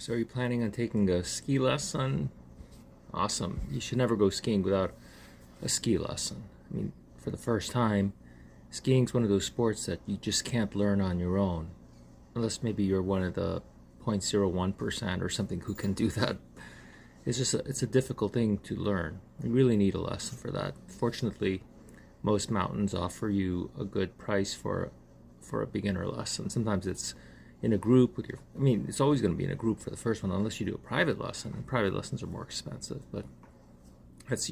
So are you planning on taking a ski lesson? Awesome. You should never go skiing without a ski lesson. I mean, for the first time, skiing's one of those sports that you just can't learn on your own. Unless maybe you're one of the 0.01% or something who can do that. It's a difficult thing to learn. You really need a lesson for that. Fortunately, most mountains offer you a good price for a beginner lesson. Sometimes it's in a group with it's always going to be in a group for the first one, unless you do a private lesson. And private lessons are more expensive, but that's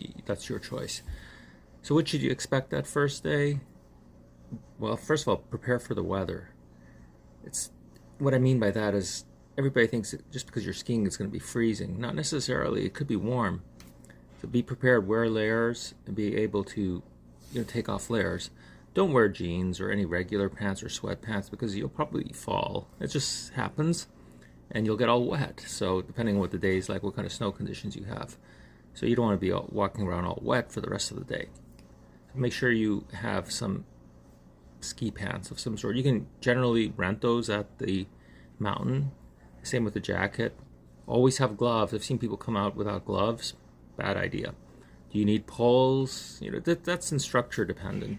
your choice. So what should you expect that first day? Well, first of all, prepare for the weather. It's what I mean by that is everybody thinks that just because you're skiing it's going to be freezing. Not necessarily. It could be warm. So be prepared. Wear layers and be able to take off layers. Don't wear jeans or any regular pants or sweatpants because you'll probably fall. It just happens and you'll get all wet. So depending on what the day is like, what kind of snow conditions you have. So you don't want to be walking around all wet for the rest of the day. Make sure you have some ski pants of some sort. You can generally rent those at the mountain. Same with the jacket. Always have gloves. I've seen people come out without gloves. Bad idea. Do you need poles? That's instructor dependent.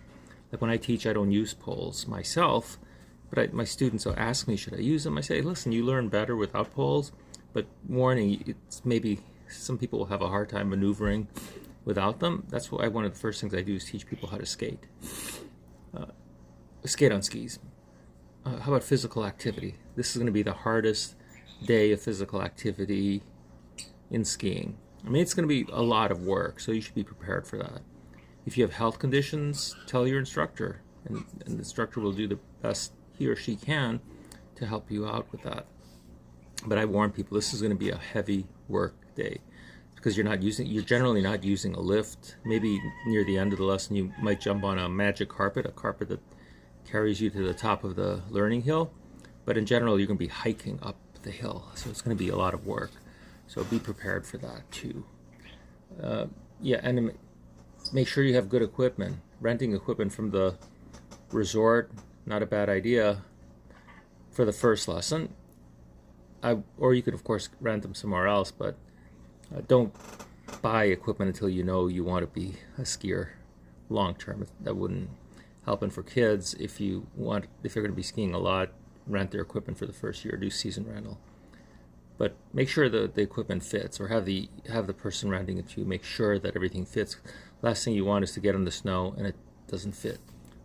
Like when I teach, I don't use poles myself, but my students will ask me, should I use them? I say, listen, you learn better without poles, but warning, it's maybe some people will have a hard time maneuvering without them. That's why one of the first things I do is teach people how to skate. Skate on skis. How about physical activity? This is going to be the hardest day of physical activity in skiing. I mean, it's going to be a lot of work, so you should be prepared for that. If you have health conditions, tell your instructor, and the instructor will do the best he or she can to help you out with that. But I warn people, this is going to be a heavy work day because you're generally not using a lift. Maybe near the end of the lesson, you might jump on a magic carpet, a carpet that carries you to the top of the learning hill. But in general, you're going to be hiking up the hill, so it's going to be a lot of work. So be prepared for that too. And make sure you have good equipment. Renting equipment from the resort, not a bad idea for the first lesson. Or you could, of course, rent them somewhere else, but don't buy equipment until you know you want to be a skier long term. That wouldn't help. And for kids, if you're going to be skiing a lot, rent their equipment for the first year, do season rental. But make sure the equipment fits, or have the person renting it to you make sure that everything fits. Last thing you want is to get on the snow and it doesn't fit.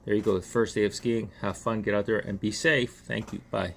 There you go, the first day of skiing. Have fun, get out there and be safe. Thank you. Bye.